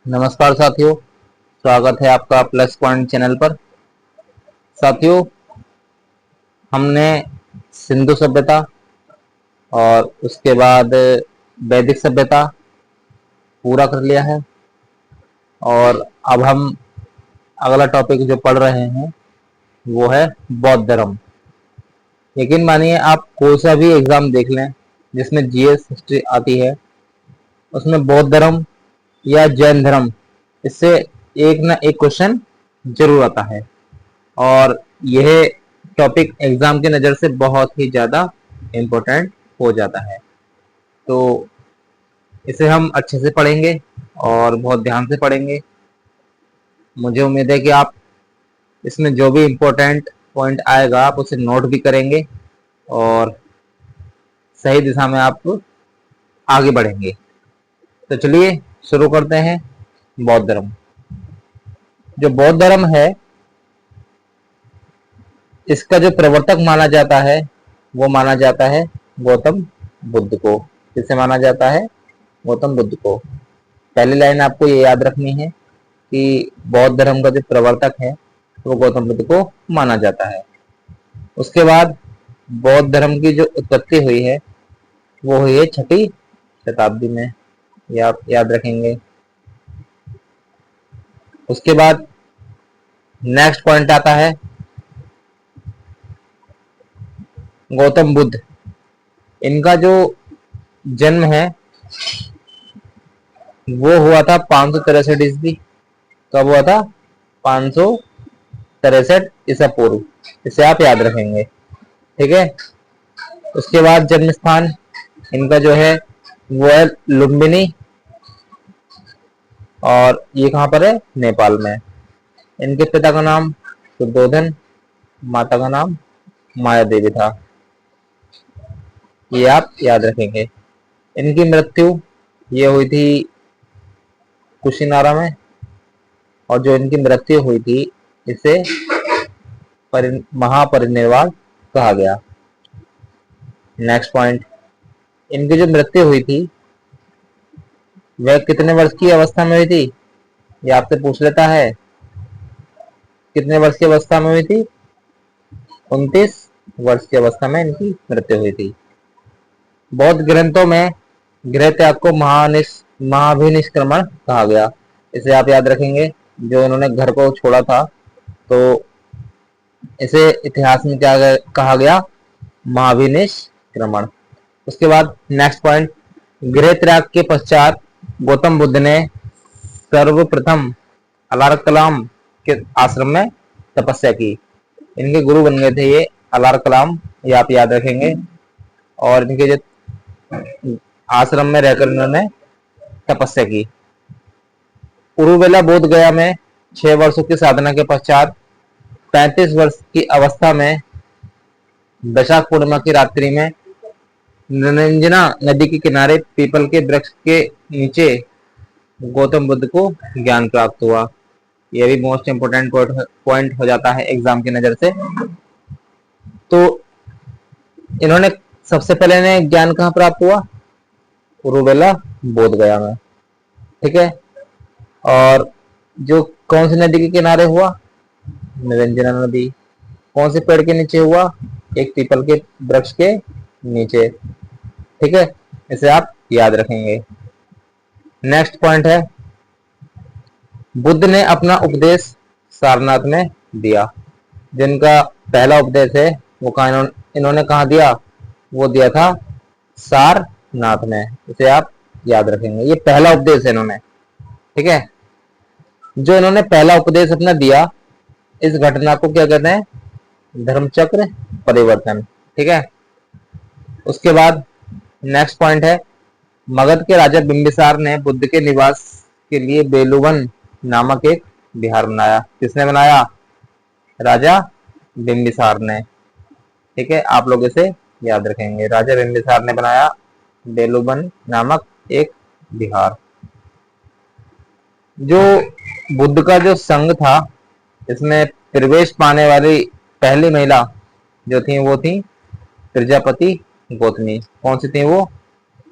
नमस्कार साथियों, स्वागत है आपका प्लस पॉइंट चैनल पर। साथियों, हमने सिंधु सभ्यता और उसके बाद वैदिक सभ्यता पूरा कर लिया है और अब हम अगला टॉपिक जो पढ़ रहे हैं वो है बौद्ध धर्म। यकीन मानिए, आप कोई सा भी एग्जाम देख लें जिसमें जीएस हिस्ट्री आती है, उसमें बौद्ध धर्म या जैन धर्म इससे एक ना एक क्वेश्चन जरूर आता है और यह टॉपिक एग्जाम की नज़र से बहुत ही ज़्यादा इम्पोर्टेंट हो जाता है। तो इसे हम अच्छे से पढ़ेंगे और बहुत ध्यान से पढ़ेंगे। मुझे उम्मीद है कि आप इसमें जो भी इम्पोर्टेंट पॉइंट आएगा आप उसे नोट भी करेंगे और सही दिशा में आप आगे बढ़ेंगे। तो चलिए शुरू करते हैं। बौद्ध धर्म, जो बौद्ध धर्म है, इसका जो प्रवर्तक माना जाता है वो माना जाता है गौतम बुद्ध को। किसे माना जाता है? गौतम बुद्ध को। पहली लाइन आपको ये याद रखनी है कि बौद्ध धर्म का जो प्रवर्तक है वो गौतम बुद्ध को माना जाता है। उसके बाद बौद्ध धर्म की जो उत्पत्ति हुई है वो हुई है 6वीं शताब्दी में, ये आप याद रखेंगे। उसके बाद नेक्स्ट पॉइंट आता है गौतम बुद्ध। इनका जो जन्म है वो हुआ था 563 ईस्वी। कब हुआ था? 563 ईसा पूर्व। इसे आप याद रखेंगे, ठीक है। उसके बाद जन्म स्थान इनका जो है वो है लुम्बिनी, और ये कहाँ पर है? नेपाल में। इनके पिता का नाम शुद्धोधन, माता का नाम माया देवी था। ये आप याद रखेंगे। इनकी मृत्यु ये हुई थी कुशीनारा में, और जो इनकी मृत्यु हुई थी इसे महापरिनिर्वाण कहा गया। नेक्स्ट पॉइंट, इनकी जो मृत्यु हुई थी वह कितने वर्ष की अवस्था में हुई थी? ये आपसे पूछ लेता है, कितने वर्ष की अवस्था में हुई थी? 29 वर्ष की अवस्था में इनकी मृत्यु हुई थी। बौद्ध ग्रंथों में गृह त्याग को महाभिनिष्क्रमण कहा गया। इसे आप याद रखेंगे। जो इन्होंने घर को छोड़ा था तो इसे इतिहास में क्या कहा गया? महाभिनिष्क्रमण। उसके बाद नेक्स्ट पॉइंट, गृह त्याग के पश्चात गौतम बुद्ध ने सर्वप्रथम अलारकलाम के आश्रम में तपस्या की। इनके गुरु बन गए थे ये अलारकलाम, ये आप याद रखेंगे। और इनके जो आश्रम में रहकर इन्होंने तपस्या की। उरुवेला बोध गया में 6 वर्षों की साधना के पश्चात 35 वर्ष की अवस्था में वैशाख पूर्णिमा की रात्रि में निरंजना नदी के किनारे पीपल के वृक्ष के नीचे गौतम बुद्ध को ज्ञान प्राप्त हुआ। यह भी मोस्ट इंपोर्टेंट पॉइंट हो जाता है एग्जाम की नजर से। तो इन्होंने सबसे पहले ने ज्ञान कहाँ प्राप्त हुआ? उरुवेला बोध गया में, ठीक है। और जो कौन सी नदी के किनारे हुआ? निरंजना नदी। कौन से पेड़ के नीचे हुआ? एक पीपल के वृक्ष के नीचे, ठीक है। इसे आप याद रखेंगे। नेक्स्ट पॉइंट है, बुद्ध ने अपना उपदेश सारनाथ में दिया। जिनका पहला उपदेश है वो कहा इन्होंने कहा दिया? वो दिया था सारनाथ में। इसे आप याद रखेंगे। ये पहला उपदेश है इन्होंने, ठीक है। जो इन्होंने पहला उपदेश अपना दिया, इस घटना को क्या कहते हैं? धर्मचक्र परिवर्तन, ठीक है। उसके बाद नेक्स्ट पॉइंट है, मगध के राजा बिंबिसार ने बुद्ध के निवास के लिए बेलूवन नामक एक विहार बनाया। किसने बनाया? राजा बिंबिसार ने, ठीक है। आप लोग इसे याद रखेंगे। राजा बिंबिसार ने बनाया बेलूवन नामक एक विहार। जो बुद्ध का जो संघ था इसमें प्रवेश पाने वाली पहली महिला जो थी वो थी प्रजापति गौतमी। कौन सी थी वो?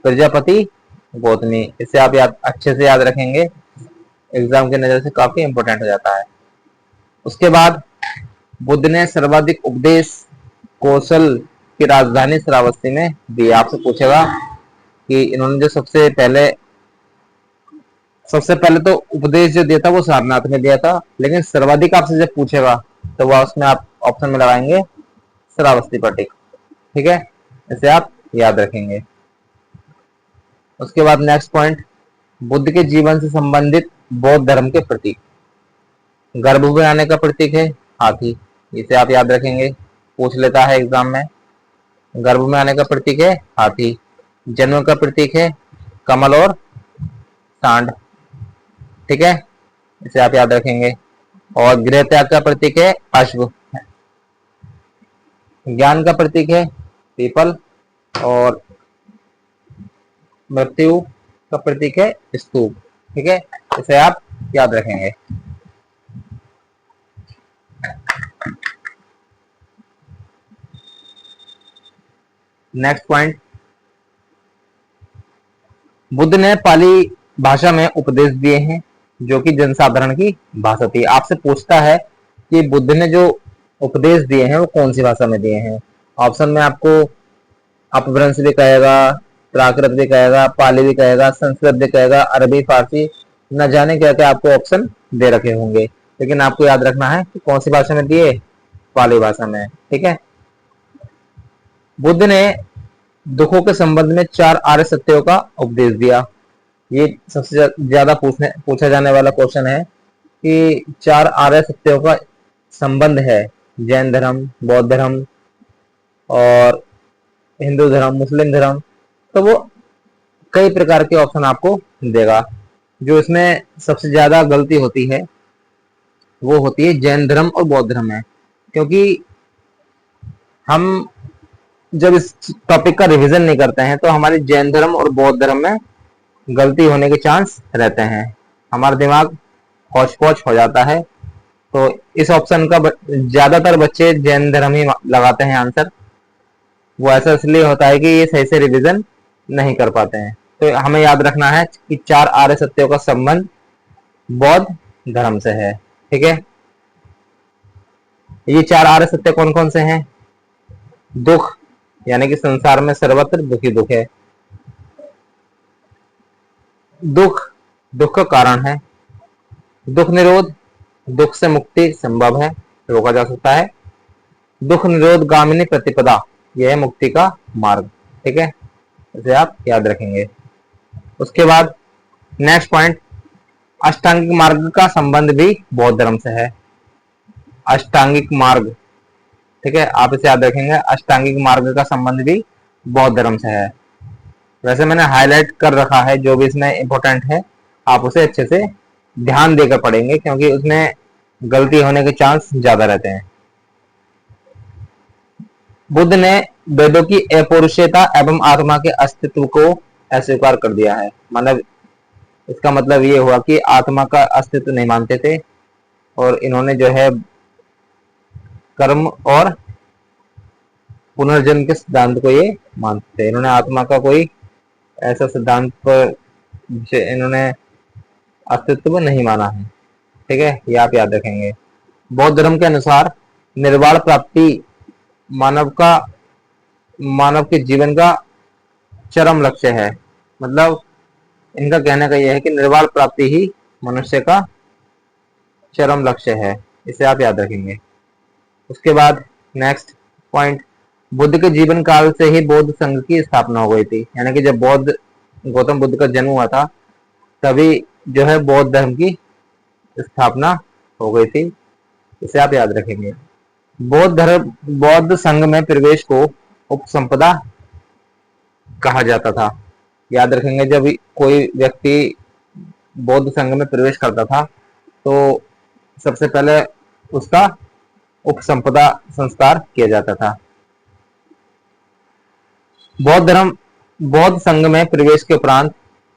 प्रजापति गौतमी। इसे आप याद अच्छे से याद रखेंगे, एग्जाम की नजर से काफी इंपॉर्टेंट हो जाता है। उसके बाद बुद्ध ने सर्वाधिक उपदेश कौशल की राजधानी श्रावस्ती में दी। आपसे पूछेगा कि इन्होंने जो सबसे पहले तो उपदेश जो दिया था वो सारनाथ में दिया था, लेकिन सर्वाधिक आपसे जब पूछेगा तो वह उसमें आप ऑप्शन में लगाएंगे श्रावस्ती पर टिक। ठीक है, इसे आप याद रखेंगे। उसके बाद नेक्स्ट पॉइंट, बुद्ध के जीवन से संबंधित बौद्ध धर्म के प्रतीक। गर्भ में आने का प्रतीक है हाथी, इसे आप याद रखेंगे, पूछ लेता है एग्जाम में। गर्भ में आने का प्रतीक है हाथी। जन्म का प्रतीक है कमल और सांड। ठीक है, इसे आप याद रखेंगे। और गृह त्याग का प्रतीक है अश्व। ज्ञान का प्रतीक है पीपल। और मृत्यु का प्रतीक है स्तूप। ठीक है, इसे आप याद रखेंगे। नेक्स्ट पॉइंट, बुद्ध ने पाली भाषा में उपदेश दिए हैं जो कि जनसाधारण की भाषा थी। आपसे पूछता है कि बुद्ध ने जो उपदेश दिए हैं वो कौन सी भाषा में दिए हैं। ऑप्शन में आपको अपभ्रंश भी कहेगा, प्राकृत भी कहेगा, पाली भी कहेगा, संस्कृत भी कहेगा, अरबी, फारसी, न जाने क्या क्या आपको ऑप्शन दे रखे होंगे, लेकिन आपको याद रखना है कि कौन सी भाषा में दिए, पाली भाषा में। ठीक है, बुद्ध ने दुखों के संबंध में 4 आर्य सत्यों का उपदेश दिया। ये सबसे ज्यादा पूछा जाने वाला क्वेश्चन है कि 4 आर्य सत्यों का संबंध है जैन धर्म, बौद्ध धर्म और हिंदू धर्म, मुस्लिम धर्म। तो वो कई प्रकार के ऑप्शन आपको देगा। जो इसमें सबसे ज्यादा गलती होती है वो होती है जैन धर्म और बौद्ध धर्म में, क्योंकि हम जब इस टॉपिक का रिवीजन नहीं करते हैं तो हमारी जैन धर्म और बौद्ध धर्म में गलती होने के चांस रहते हैं, हमारा दिमाग हौच पौच हो जाता है। तो इस ऑप्शन का ज्यादातर बच्चे जैन धर्म ही लगाते हैं आंसर। वो ऐसा इसलिए होता है कि ये सही से रिवीजन नहीं कर पाते हैं। तो हमें याद रखना है कि 4 आर्य सत्यों का संबंध बौद्ध धर्म से है। ठीक है, ये 4 आर्य सत्य कौन कौन से हैं? दुख, यानी कि संसार में सर्वत्र दुख ही दुख है। दुख दुख का कारण है। दुख निरोध, दुख से मुक्ति संभव है, रोका जा सकता है। दुख निरोध गामिनी प्रतिपदा, यह है मुक्ति का मार्ग। ठीक है, इसे आप याद रखेंगे। उसके बाद नेक्स्ट पॉइंट, अष्टांगिक मार्ग का संबंध भी बौद्ध धर्म से है। अष्टांगिक मार्ग, ठीक है, आप इसे याद रखेंगे। अष्टांगिक मार्ग का संबंध भी बौद्ध धर्म से है। वैसे मैंने हाईलाइट कर रखा है जो भी इसमें इंपॉर्टेंट है, आप उसे अच्छे से ध्यान देकर पढ़ेंगे क्योंकि उसमें गलती होने के चांस ज्यादा रहते हैं। बुद्ध ने वेदों की अपौरुषेयता एवं आत्मा के अस्तित्व को अस्वीकार कर दिया है। मतलब इसका मतलब ये हुआ कि आत्मा का अस्तित्व नहीं मानते थे और इन्होंने जो है कर्म और पुनर्जन्म के सिद्धांत को ये मानते थे। इन्होंने आत्मा का कोई ऐसा सिद्धांत पर इन्होंने अस्तित्व नहीं माना है। ठीक है, ये आप याद रखेंगे। बौद्ध धर्म के अनुसार निर्वाण प्राप्ति मानव के जीवन का चरम लक्ष्य है। मतलब इनका कहने का यह है कि निर्वाण प्राप्ति ही मनुष्य का चरम लक्ष्य है, इसे आप याद रखेंगे। उसके बाद नेक्स्ट पॉइंट, बुद्ध के जीवन काल से ही बौद्ध संघ की स्थापना हो गई थी। यानी कि जब गौतम बुद्ध का जन्म हुआ था तभी जो है बौद्ध धर्म की स्थापना हो गई थी, इसे आप याद रखेंगे। बौद्ध संघ में प्रवेश को उपसंपदा कहा जाता था। याद रखेंगे, जब कोई व्यक्ति बौद्ध संघ में प्रवेश करता था तो सबसे पहले उसका उपसंपदा संस्कार किया जाता था। बौद्ध संघ में प्रवेश के उपरांत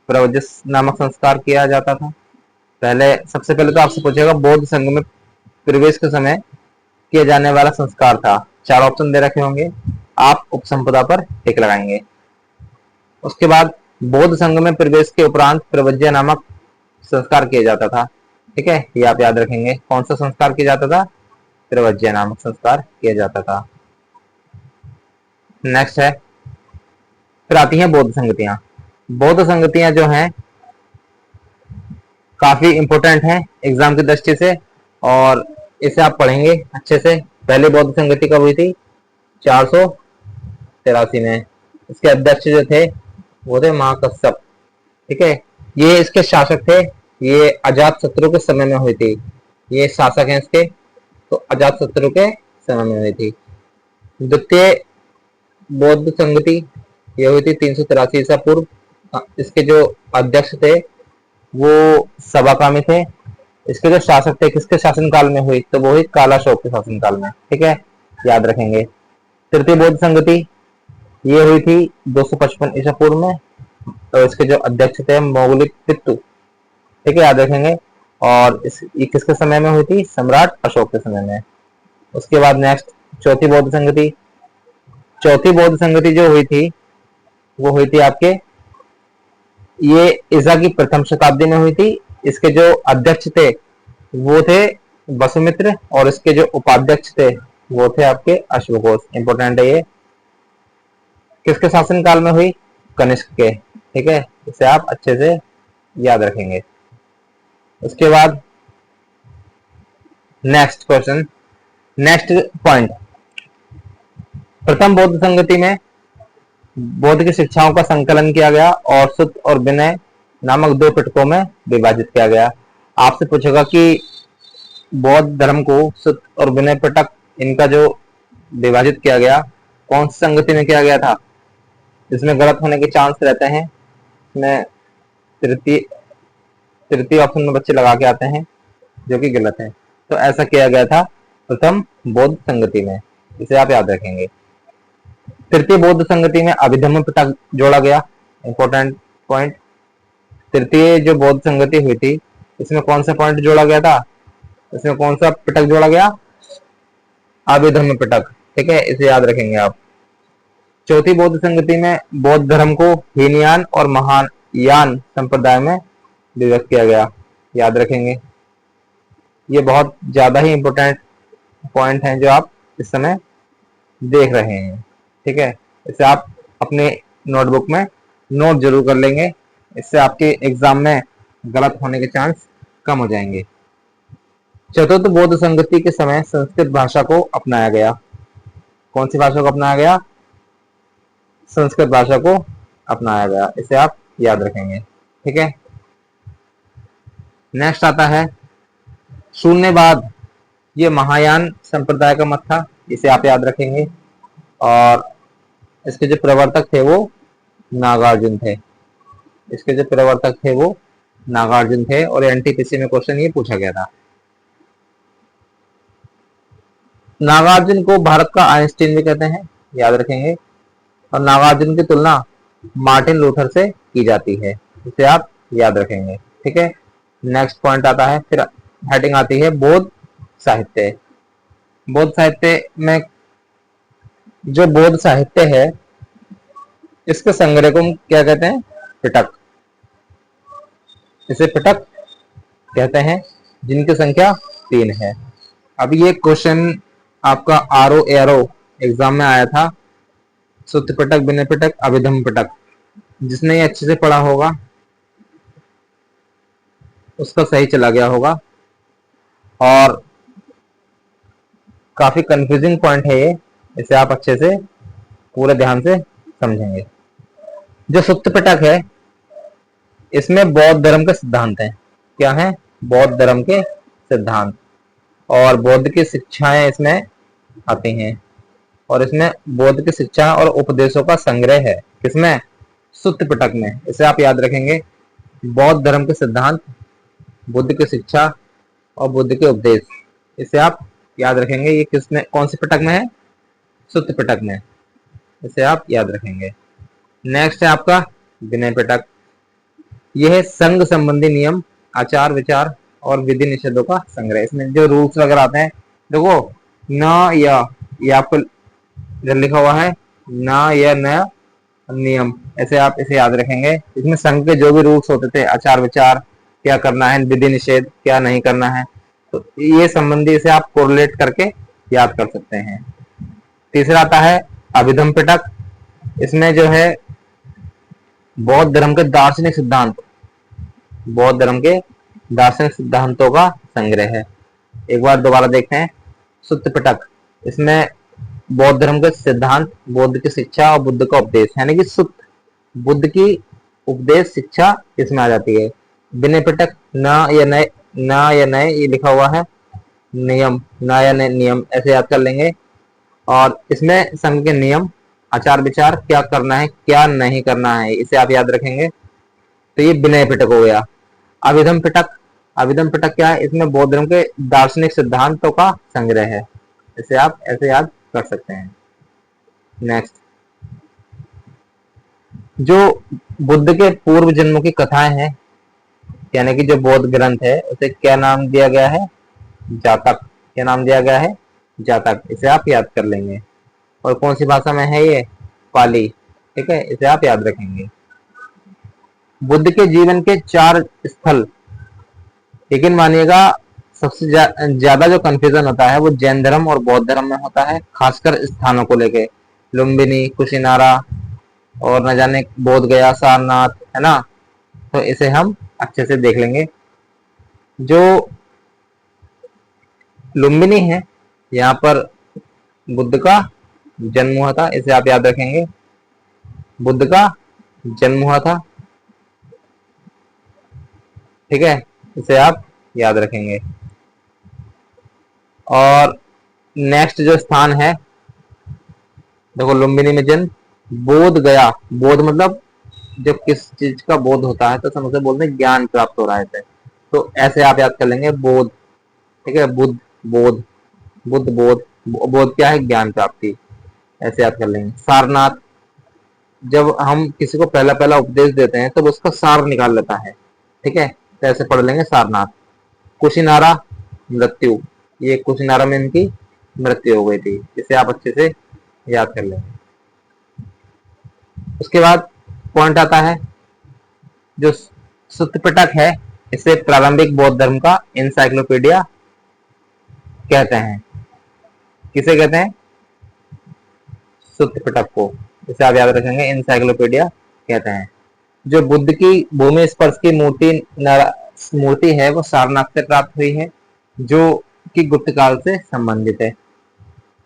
प्रवजस नामक संस्कार किया जाता था। सबसे पहले तो आपसे पूछेगा बौद्ध संघ में प्रवेश के समय किया जाने वाला संस्कार था। 4 ऑप्शन दे रखे होंगे, आप उपसंपदा पर टिक लगाएंगे। उसके बाद बौद्ध संघ में प्रवेश के उपरांत प्रवज्य नामक संस्कार किया जाता था। ठीक है, ये आप याद रखेंगे। कौन सा संस्कार किया जाता था? प्रवज्य नामक संस्कार किया जाता था। नेक्स्ट है, फिर आती हैं बौद्ध संगतियां। बौद्ध संगतियां जो हैं काफी इंपोर्टेंट हैं एग्जाम की दृष्टि से, और इसे आप पढ़ेंगे अच्छे से। पहले बौद्ध संगति कब हुई थी? 483 में। इसके अध्यक्ष जो थे वो थे महाकश्यप। ठीक है, ये इसके शासक थे, ये अजात शत्रु के समय में हुई थी। ये शासक हैं इसके, तो अजात शत्रु के समय में हुई थी। द्वितीय बौद्ध संगति ये हुई थी 383 ईसा पूर्व। इसके जो अध्यक्ष थे वो सबाकामी थे। इसके जो शासक थे किसके शासनकाल में हुई? तो वो हुई कालाशोक के शासनकाल में। ठीक है, याद रखेंगे। तृतीय बौद्ध संगति ये हुई थी 255 ईसा पूर्व में, तो इसके जो अध्यक्ष थे मौगलिक पित्तु। ठीक है, याद रखेंगे। और ये किसके समय में हुई थी? सम्राट अशोक के समय में। उसके बाद नेक्स्ट चौथी बौद्ध संगति। चौथी बौद्ध संगति जो हुई थी वो हुई थी आपके, ये ईसा की प्रथम शताब्दी में हुई थी। इसके जो अध्यक्ष थे वो थे वसुमित्र, और इसके जो उपाध्यक्ष थे वो थे आपके अश्वघोष। इंपोर्टेंट है ये। किसके शासनकाल में हुई? कनिष्क के। ठीक है, इसे आप अच्छे से याद रखेंगे। उसके बाद नेक्स्ट क्वेश्चन, नेक्स्ट पॉइंट, प्रथम बौद्ध संगति में बौद्ध की शिक्षाओं का संकलन किया गया और सुत्त और विनय नामक दो पिटकों में विभाजित किया गया। आपसे पूछेगा कि बौद्ध धर्म को सुत्त और विनय पिटक इनका जो विभाजित किया गया कौन सी संगति में किया गया था? इसमें गलत होने के चांस रहते हैं। इसमें तृतीय ऑप्शन में बच्चे लगा के आते हैं जो कि गलत है। तो ऐसा किया गया था प्रथम बौद्ध संगति में, इसे आप याद रखेंगे। तृतीय बौद्ध संगति में अभिधम्म पिटक जोड़ा गया। इंपॉर्टेंट पॉइंट, तृतीय जो बौद्ध संगति हुई थी इसमें कौन सा पॉइंट जोड़ा गया था? इसमें कौन सा पिटक जोड़ा गया? अभिधम्म पिटक। ठीक है, इसे याद रखेंगे आप। चौथी बौद्ध संगति में बौद्ध धर्म को हीनयान और महायान संप्रदाय में विभक्त किया गया। याद रखेंगे, ये बहुत ज्यादा ही इंपोर्टेंट पॉइंट हैं जो आप इस समय देख रहे हैं। ठीक है, इसे आप अपने नोटबुक में नोट जरूर कर लेंगे, इससे आपके एग्जाम में गलत होने के चांस कम हो जाएंगे। चतुर्थ बौद्ध संगति के समय संस्कृत भाषा को अपनाया गया। कौन सी भाषा को अपनाया गया? संस्कृत भाषा को अपनाया गया, इसे आप याद रखेंगे। ठीक है, नेक्स्ट आता है शून्यवाद। ये महायान संप्रदाय का मत था, इसे आप याद रखेंगे। और इसके जो प्रवर्तक थे वो नागार्जुन थे। इसके जो प्रवर्तक थे वो नागार्जुन थे, और एनटीपीसी में क्वेश्चन ये पूछा गया था। नागार्जुन को भारत का आइंस्टीन भी कहते हैं, याद रखेंगे। और नागार्जुन की तुलना मार्टिन लूथर से की जाती है, इसे आप याद रखेंगे। ठीक है, नेक्स्ट पॉइंट आता है, फिर हेडिंग आती है बौद्ध साहित्य। बौद्ध साहित्य में जो बौद्ध साहित्य है इसके संग्रह को क्या कहते हैं? पिटक। इसे पिटक कहते हैं, जिनकी संख्या 3 है। अब ये क्वेश्चन आपका आरओ एआरओ एग्जाम में आया था, सुत्त पिटक, विनय पिटक, अभिधम्म पिटक। जिसने ये अच्छे से पढ़ा होगा उसका सही चला गया होगा। और काफी कंफ्यूजिंग पॉइंट है ये, इसे आप अच्छे से पूरे ध्यान से समझेंगे। जो सुत्त पिटक है इसमें बौद्ध धर्म के सिद्धांत हैं। क्या है? बौद्ध धर्म के सिद्धांत और बौद्ध की शिक्षाएं इसमें आती हैं, और इसमें बौद्ध की शिक्षा और उपदेशों का संग्रह है। किसमें? सुत्त पिटक में। इसे आप याद रखेंगे, बौद्ध धर्म के सिद्धांत, बुद्ध की शिक्षा और बुद्ध के उपदेश। इसे आप याद रखेंगे। ये किसमें, कौन से पिटक में है? सुत्त पिटक में। इसे आप याद रखेंगे। नेक्स्ट है आपका विनय पिटक। यह है संघ संबंधी नियम, आचार विचार और विधि निषेधों का संग्रह। इसमें जो रूल्स वगैरह आते हैं, देखो न या, ये आपको इधर लिखा हुआ है न या न नियम, ऐसे आप इसे याद रखेंगे। इसमें संघ के जो भी रूल्स होते थे, आचार विचार, क्या करना है, विधि निषेध क्या नहीं करना है, तो ये संबंधी इसे आप कोरिलेट करके याद कर सकते हैं। तीसरा आता है अभिधम पिटक। इसमें जो है बौद्ध धर्म के दार्शनिक सिद्धांत, बौद्ध धर्म के दार्शनिक सिद्धांतों का संग्रह है। एक बार दोबारा देखते हैं। सुत्त पिटक, इसमें बौद्ध धर्म के सिद्धांत, बुद्ध की शिक्षा और बुद्ध का उपदेश, यानी कि सुत्त, बुद्ध की उपदेश शिक्षा इसमें आ जाती है। विनय पिटक, न या नए ये लिखा हुआ है, नियम, न या नए नियम, ऐसे याद कर लेंगे। और इसमें संघ के नियम, आचार विचार, क्या करना है क्या नहीं करना है, इसे आप याद रखेंगे। तो ये विनय पिटक हो गया। अभिधम पिटक, अभिधम पिटक क्या है, इसमें बौद्ध धर्म के दार्शनिक सिद्धांतों का संग्रह है, इसे आप ऐसे याद कर सकते हैं। नेक्स्ट, जो बुद्ध के पूर्व जन्मों की कथाएं हैं, यानी कि जो बौद्ध ग्रंथ है, उसे क्या नाम दिया गया है, जातक। क्या नाम दिया गया है, जातक, इसे आप याद कर लेंगे। और कौन सी भाषा में है ये, पाली, ठीक है, इसे आप याद रखेंगे। बुद्ध के जीवन के 4 स्थल, लेकिन मानिएगा सबसे ज्यादा जो कंफ्यूजन होता है वो जैन धर्म और बौद्ध धर्म में होता है, खासकर स्थानों को लेके, लुम्बिनी, कुशिनारा, और न जाने बोध गया, सारनाथ, है ना। तो इसे हम अच्छे से देख लेंगे। जो लुम्बिनी है, यहाँ पर बुद्ध का जन्म हुआ था, इसे आप याद रखेंगे। बुद्ध का जन्म हुआ था, ठीक है, इसे आप याद रखेंगे। और नेक्स्ट जो स्थान है, देखो लुम्बिनी में जन्म, बोध गया, बोध मतलब जब किस चीज का बोध होता है तो समझ से बोलते हैं ज्ञान प्राप्त हो रहा है इसे, तो ऐसे आप याद कर लेंगे, बोध, ठीक है, बुद्ध बोध, बुद्ध बोध, बोध क्या है, ज्ञान प्राप्ति, ऐसे याद कर लेंगे। सारनाथ, जब हम किसी को पहला पहला उपदेश देते हैं तो उसका सार निकाल लेता है, ठीक है, तो ऐसे पढ़ लेंगे सारनाथ। कुशिनारा, मृत्यु, ये कुशिनारा में इनकी मृत्यु हो गई थी, इसे आप अच्छे से याद कर लेंगे। उसके बाद पॉइंट आता है जो सुत्त पिटक है, इसे प्रारंभिक बौद्ध धर्म का इंसाइक्लोपीडिया कहते हैं। किसे कहते हैं, सुत्त पिटक को, इसे आप याद रखेंगे, इंसाइक्लोपीडिया कहते हैं। जो बुद्ध की भूमि स्पर्श की मूर्ति है वो सारनाथ से प्राप्त हुई है, जो कि गुप्त काल से संबंधित है,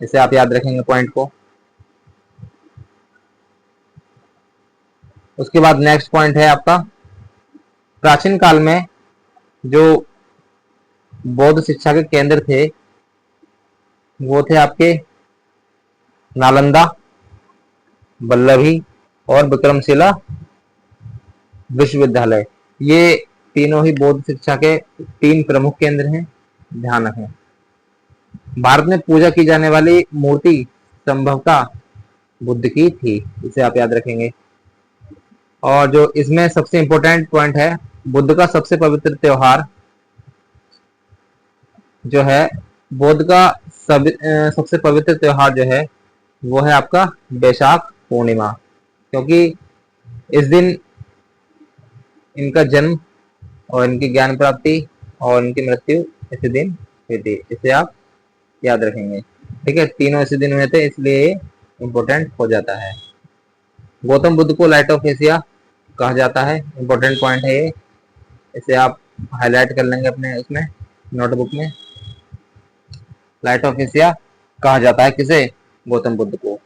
इसे आप याद रखेंगे पॉइंट को। उसके बाद नेक्स्ट पॉइंट है आपका, प्राचीन काल में जो बौद्ध शिक्षा के केंद्र थे वो थे आपके नालंदा, वल्लभी और विक्रमशिला विश्वविद्यालय। ये तीनों ही बौद्ध शिक्षा के 3 प्रमुख केंद्र हैं, ध्यान रखें। भारत में पूजा की जाने वाली मूर्ति संभवतः बुद्ध की थी, इसे आप याद रखेंगे। और जो इसमें सबसे इंपॉर्टेंट पॉइंट है, बुद्ध का सबसे पवित्र त्योहार जो है, बुद्ध का सबसे पवित्र त्योहार जो है वो है आपका बैशाख पूर्णिमा, क्योंकि इस दिन इनका जन्म और इनकी ज्ञान प्राप्ति और इनकी मृत्यु इसी दिन हुई थी, इसे आप याद रखेंगे, ठीक है, तीनों इसी दिन हुए थे, इसलिए ये इम्पोर्टेंट हो जाता है। गौतम बुद्ध को लाइट ऑफ एशिया कहा जाता है, इम्पोर्टेंट पॉइंट है ये, इसे आप हाईलाइट कर लेंगे अपने उसमें नोटबुक में। लाइट ऑफ एशिया कहा जाता है किसे, गौतम बुद्ध को।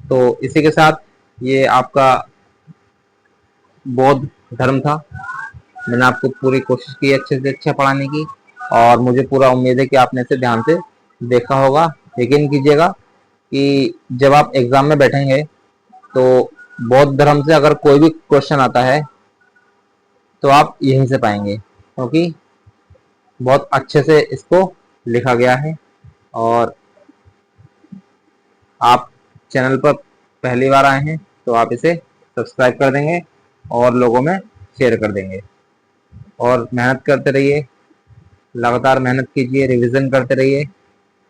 तो इसी के साथ ये आपका बौद्ध धर्म था। मैंने आपको पूरी कोशिश की अच्छे से अच्छा पढ़ाने की, और मुझे पूरा उम्मीद है कि आपने इसे ध्यान से देखा होगा। यकीन कीजिएगा कि जब आप एग्जाम में बैठेंगे तो बौद्ध धर्म से अगर कोई भी क्वेश्चन आता है तो आप यहीं से पाएंगे, क्योंकि बहुत अच्छे से इसको लिखा गया है। और आप चैनल पर पहली बार आए हैं तो आप इसे सब्सक्राइब कर देंगे और लोगों में शेयर कर देंगे, और मेहनत करते रहिए, लगातार मेहनत कीजिए, रिवीजन करते रहिए।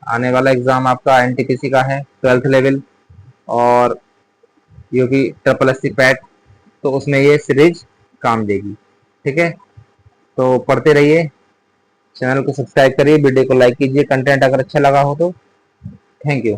आने वाला एग्ज़ाम आपका एनटीपीसी का है 12th लेवल, और जो कि ट्रिपल एस सी पैट, तो उसमें ये सीरीज काम देगी। ठीक है, तो पढ़ते रहिए, चैनल को सब्सक्राइब करिए, वीडियो को लाइक कीजिए, कंटेंट अगर अच्छा लगा हो तो। Thank you.